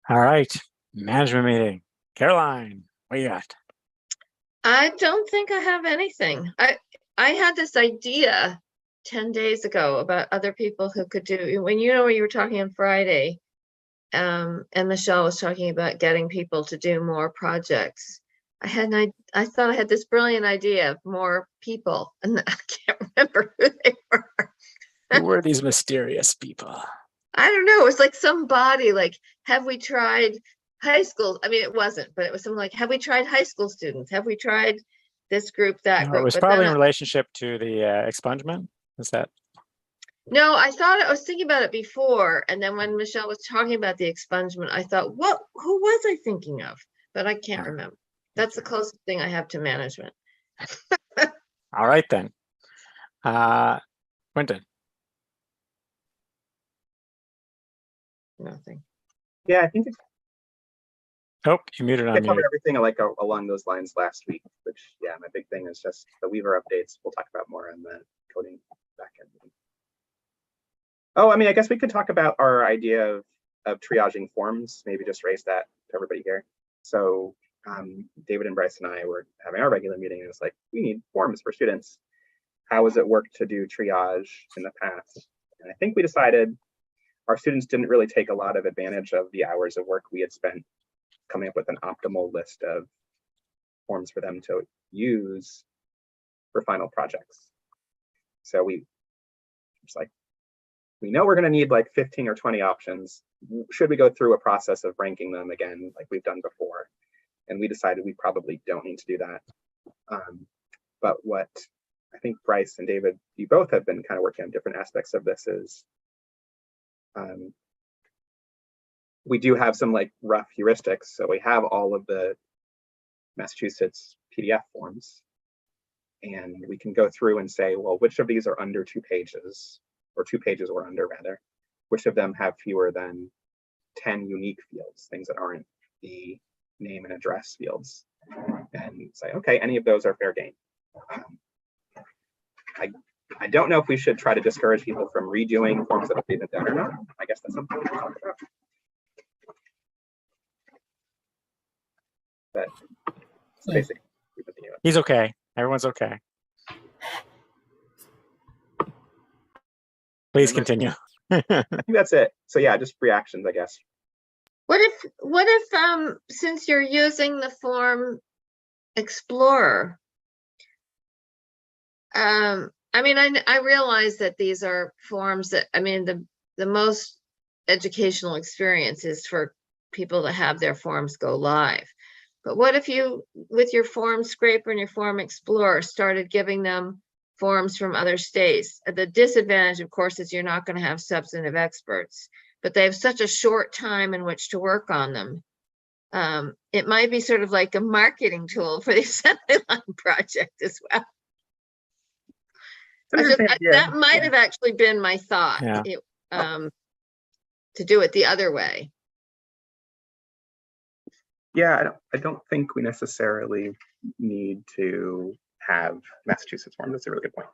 All right, management meeting. Caroline, what you got? I don't think I have anything. I had this idea 10 days ago about other people who could do when you were talking on Friday, and Michelle was talking about getting people to do more projects. I thought I had this brilliant idea of more people, and I can't remember who they were. Who were these mysterious people? I don't know. It was like somebody like, have we tried high school? I mean, it wasn't, but it was something like, have we tried high school students? Have we tried this group, that No, it group? was But probably then, in relationship to the expungement. Is that? no, I was thinking about it before. And then when Michelle was talking about the expungement, I thought, who was I thinking of? But I can't remember. That's the closest thing I have to management. All right, then. Quentin. Nothing. Yeah, I think Oh, you muted I on covered mute. everything along those lines last week, which, yeah, my big thing is just the Weaver updates. We'll talk about more on the coding backend. Oh, I mean, I guess we could talk about our idea of triaging forms, maybe just raise that to everybody here. So David and Bryce and I were having our regular meeting, and it's like, we need forms for students. How has it worked to do triage in the past? And I think we decided our students didn't really take a lot of advantage of the hours of work we had spent coming up with an optimal list of forms for them to use for final projects. So we know we're going to need like 15 or 20 options. Should we go through a process of ranking them again, like we've done before? And we decided we probably don't need to do that. But what I think Bryce and David, you both have been kind of working on different aspects of this is we do have some like rough heuristics. So we have all of the Massachusetts PDF forms, and we can go through and say, well, which of these are under 2 pages, or 2 pages or under rather? Which of them have fewer than 10 unique fields, things that aren't the name and address fields, and say, okay, any of those are fair game. I don't know if we should try to discourage people from redoing forms that have been done or not. I guess that's something we can talk about. But basically, He's okay. Everyone's okay. Please continue. I think that's it. So yeah, just reactions, I guess. What if since you're using the form Explorer, I mean, I realize that these are forms that, I mean, the most educational experience is for people to have their forms go live. But what if you, with your form scraper and your form explorer, started giving them forms from other states? The disadvantage, of course, is you're not going to have substantive experts, but they have such a short time in which to work on them. It might be sort of like a marketing tool for the assembly line project as well. That might have actually been my thought, to do it the other way. Yeah, I don't think we necessarily need to have Massachusetts forms. That's a really good point.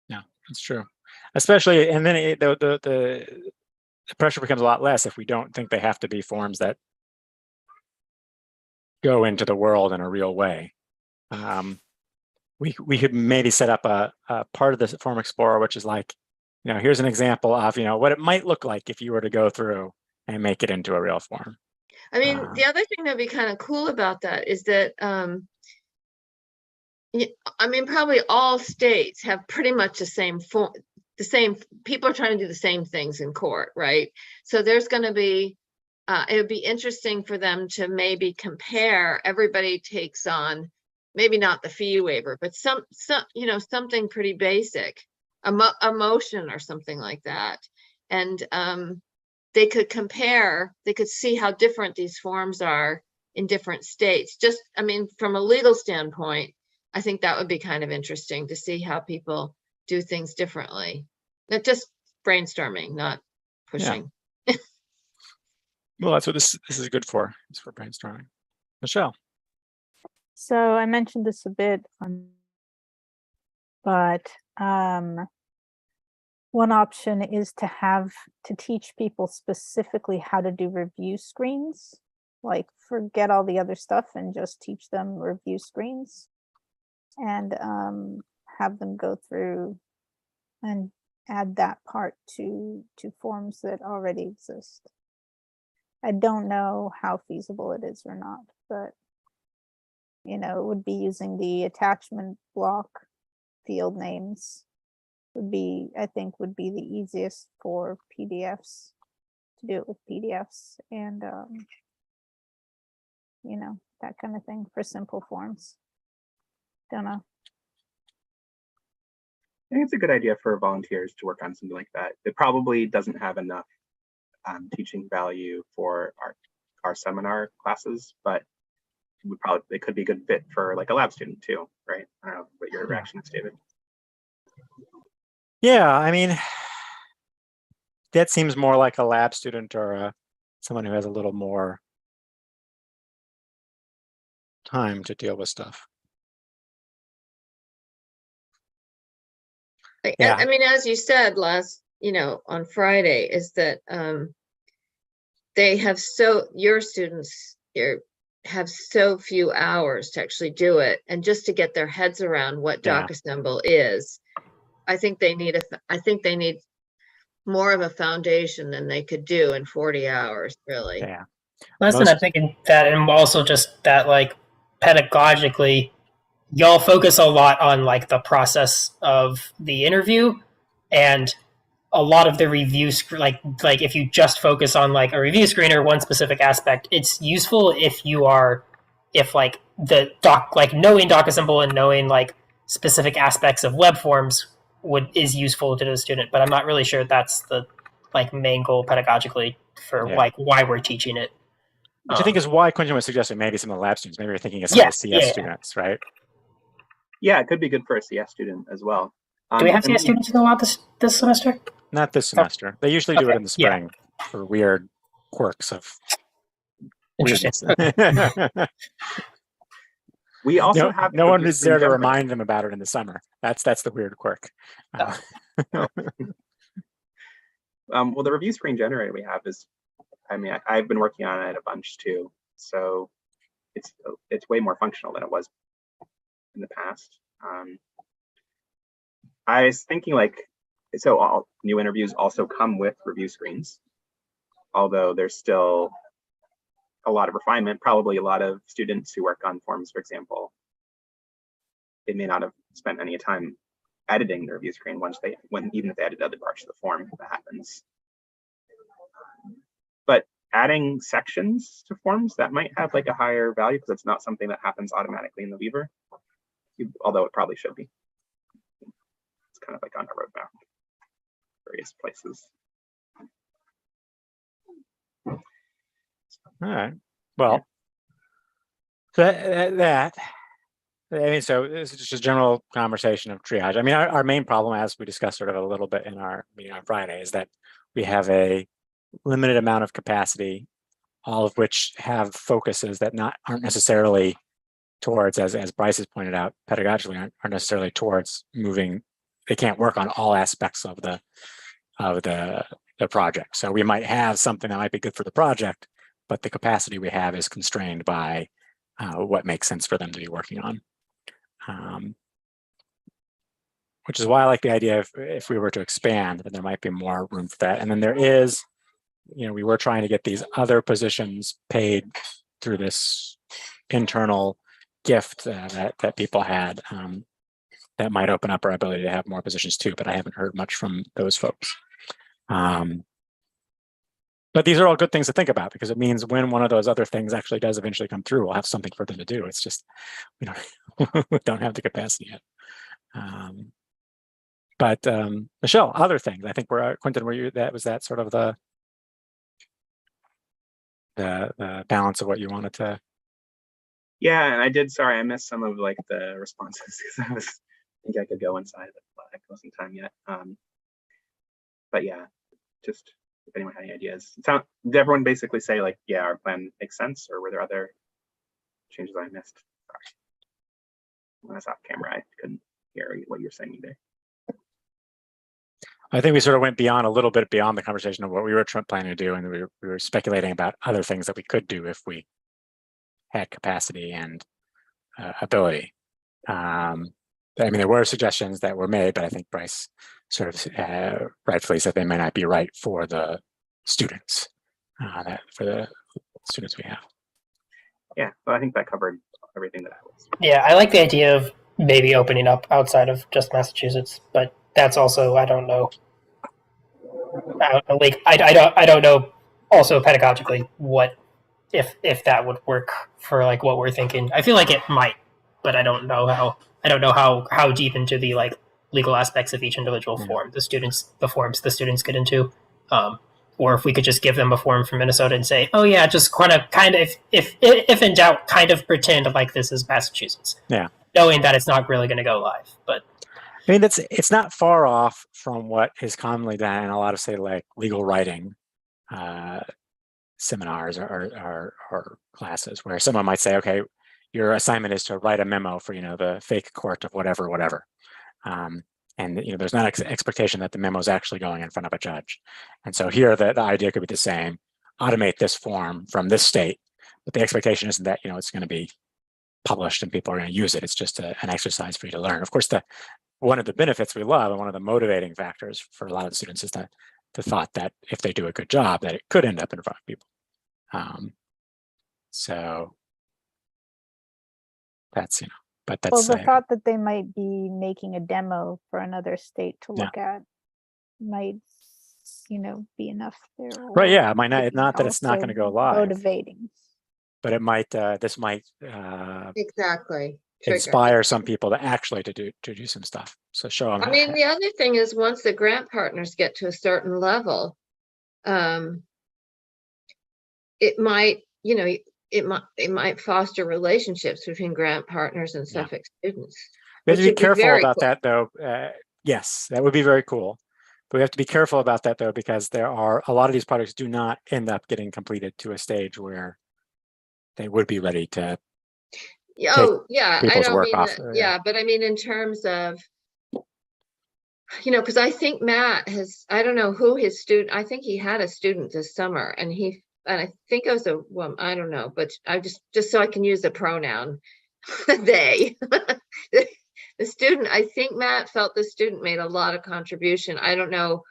Yeah, that's true. Especially, and then the pressure becomes a lot less if we don't think they have to be forms that go into the world in a real way. We could maybe set up a part of the Form Explorer, which is like, here's an example of, what it might look like if you were to go through and make it into a real form. I mean, the other thing that'd be kind of cool about that is that, I mean, probably all states have pretty much the same form, people are trying to do the same things in court, right? So there's going to be, it would be interesting for them to maybe compare, everybody takes on, maybe not the fee waiver, but some something pretty basic, a motion or something like that. And they could compare, they could see how different these forms are in different states. Just, I mean, from a legal standpoint, I think that would be kind of interesting to see how people do things differently. Not just brainstorming, not pushing. Yeah. Well, that's what this is good for. It's for brainstorming. Michelle. So I mentioned this a bit, but One option is to teach people specifically how to do review screens, like forget all the other stuff and just teach them review screens, and have them go through and add that part to forms that already exist. I don't know how feasible it is or not, but you know, it would be using the attachment block field names would be, I think, would be the easiest for PDFs, to do it with PDFs, and you know, that kind of thing for simple forms. Don't know. I think it's a good idea for volunteers to work on something like that. It probably doesn't have enough teaching value for our seminar classes, but it could be a good fit for like a lab student too, right? I don't know what your reaction is, David. Yeah, I mean, that seems more like a lab student or someone who has a little more time to deal with stuff. Yeah. I mean, as you said on Friday, is that they have your students have so few hours to actually do it, and just to get their heads around what Yeah. DocAssembly is, I think they need more of a foundation than they could do in 40 hours, really. Yeah. Listen, I'm thinking that, and also just that, like, pedagogically, y'all focus a lot on like the process of the interview, and a lot of the review like if you just focus on like a review screen or one specific aspect, it's useful if like the knowing DocAssembly and knowing like specific aspects of web forms is useful to the student. But I'm not really sure that's the like main goal pedagogically for like why we're teaching it. Which I think is why Quentin was suggesting maybe some of the lab students, maybe you're thinking of some of the CS students, right? Yeah, it could be good for a CS student as well. Do we have CS students in the lab this semester? Not this semester. They usually do it in the spring for weird quirks of interesting. We also have no one is there to remind them about it in the summer. That's the weird quirk. Well, the review screen generator we have is, I mean, I've been working on it a bunch too, so it's way more functional than it was in the past. I was thinking so all new interviews also come with review screens, although there's still a lot of refinement. Probably a lot of students who work on forms, for example, they may not have spent any time editing the review screen even if they edit other parts of the form, that happens. But adding sections to forms, that might have like a higher value because it's not something that happens automatically in the Weaver, although it probably should be. It's kind of like on a roadmap, various places. All right. Well, so this is just a general conversation of triage. I mean, our main problem, as we discussed sort of a little bit in our meeting on Friday, is that we have a limited amount of capacity, all of which have focuses that aren't necessarily towards, as Bryce has pointed out, pedagogically aren't necessarily towards moving. They can't work on all aspects of the project. So we might have something that might be good for the project, but the capacity we have is constrained by what makes sense for them to be working on. Which is why I like the idea of if we were to expand, then there might be more room for that. And then there is, we were trying to get these other positions paid through this internal gift that people had that might open up our ability to have more positions too, but I haven't heard much from those folks. But these are all good things to think about because it means when one of those other things actually does eventually come through, we'll have something for them to do. It's just, we don't have the capacity yet. But Michelle, other things, I think Quentin, was that sort of the balance of what you wanted to? Yeah, and I did, sorry, I missed some of like the responses because I think I could go inside, but it wasn't time yet. But yeah, just if anyone had any ideas. Did everyone basically say like, yeah, our plan makes sense, or were there other changes I missed? Sorry. When I was off camera, I couldn't hear what you were saying either. I think we sort of went beyond a little bit beyond the conversation of what we were planning to do, and we were speculating about other things that we could do if we had capacity and ability. I mean, there were suggestions that were made, but I think Bryce sort of rightfully said they may not be right for the students, for the students we have. Yeah, so I think that covered everything that I was. Yeah, I like the idea of maybe opening up outside of just Massachusetts, but that's also, I don't know. I don't know. Also, pedagogically, what if that would work for like what we're thinking. I feel like it might, but I don't know how. I don't know how deep into the like legal aspects of each individual form the forms the students get into, or if we could just give them a form from Minnesota and say, oh yeah, just kind of if in doubt, kind of pretend like this is Massachusetts. Yeah, knowing that it's not really going to go live, but. I mean, it's not far off from what is commonly done in a lot of, say, like legal writing seminars or classes, where someone might say, okay, your assignment is to write a memo for, the fake court of whatever. And, there's not expectation that the memo is actually going in front of a judge. And so here, the idea could be the same: automate this form from this state, but the expectation isn't that, it's going to be published and people are going to use it. It's just an exercise for you to learn. Of course, one of the benefits we love and one of the motivating factors for a lot of the students is the thought that if they do a good job, that it could end up in front of people. So that's, but that's. Well, the thought that they might be making a demo for another state to look at might, be enough there. Right, yeah, it might not that it's not going to go live. Motivating. But it might, this might Exactly. inspire some people to actually to do some stuff. So show them. I mean, the other thing is once the grant partners get to a certain level, it might, it might foster relationships between grant partners and Suffolk students. We have to be which would be careful very about cool. that, though. Yes, that would be very cool. But we have to be careful about that, though, because there are a lot of these projects do not end up getting completed to a stage where they would be ready to. Oh, yeah, I people's don't work mean off, that, yeah, but I mean in terms of, because I think Matt has, I don't know who his student, I think he had a student this summer and I think it was a woman, I don't know, but I just so I can use the pronoun, they. The student, I think Matt felt the student made a lot of contribution. I don't know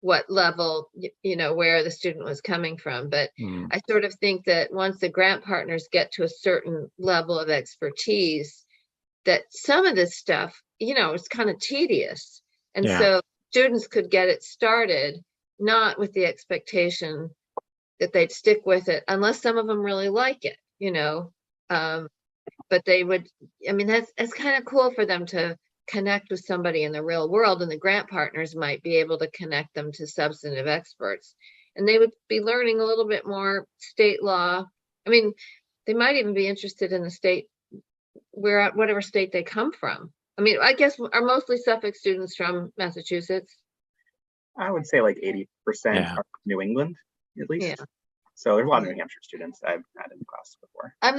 what level, where the student was coming from, but I sort of think that once the grant partners get to a certain level of expertise, that some of this stuff, is kind of tedious. And so students could get it started, not with the expectation that they'd stick with it, unless some of them really like it, but they would, I mean, that's kind of cool for them to connect with somebody in the real world, and the grant partners might be able to connect them to substantive experts, and they would be learning a little bit more state law. I mean, they might even be interested in the state whatever state they come from. I mean, I guess are mostly Suffolk students from Massachusetts? I would say like 80% are New England, at least. Yeah. So there's a lot of New Hampshire students I've had in class before. I'm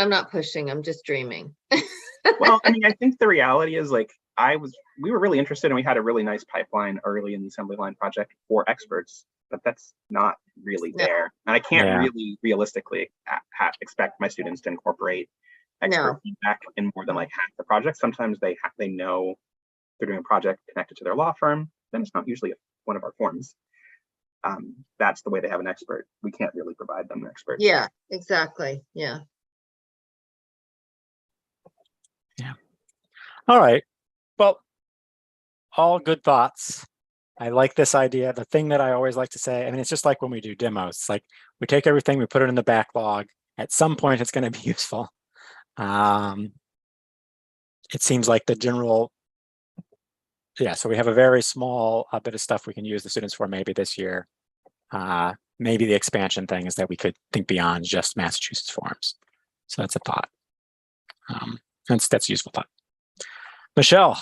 not pushing, I'm just dreaming. Well, I mean, I think the reality is like we were really interested and we had a really nice pipeline early in the assembly line project for experts, but that's not really there. And I can't really realistically expect my students to incorporate expert feedback in more than like half the project. Sometimes they know they're doing a project connected to their law firm, then it's not usually one of our forms. That's the way they have an expert. We can't really provide them an expert. Yeah, exactly. Yeah. All right. Well, all good thoughts. I like this idea. The thing that I always like to say, I mean, it's just like when we do demos. It's like we take everything, we put it in the backlog. At some point, it's going to be useful. It seems like the general. So we have a very small bit of stuff we can use the students for maybe this year. Maybe the expansion thing is that we could think beyond just Massachusetts forms. So that's a thought. That's a useful thought. Michelle.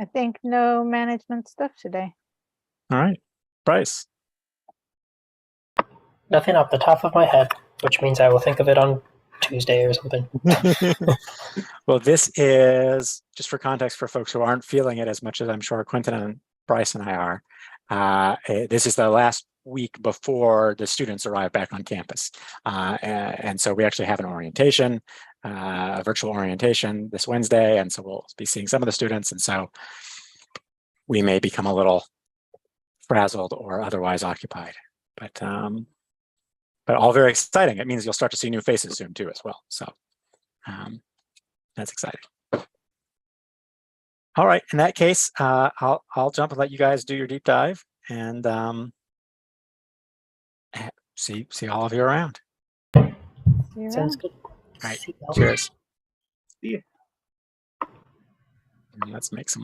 I think no management stuff today. All right. Bryce. Nothing off the top of my head, which means I will think of it on Tuesday or something. Well, this is, just for context for folks who aren't feeling it as much as I'm sure Quentin and Bryce and I are, this is the last week before the students arrive back on campus. And so we actually have an orientation, a virtual orientation this Wednesday. And so we'll be seeing some of the students. And so we may become a little frazzled or otherwise occupied, but all very exciting. It means you'll start to see new faces soon too as well. So that's exciting. All right, in that case, I'll jump and let you guys do your deep dive and see all of you around. You're Sounds on. good. Right. See y'all. Cheers. See ya. And let's make some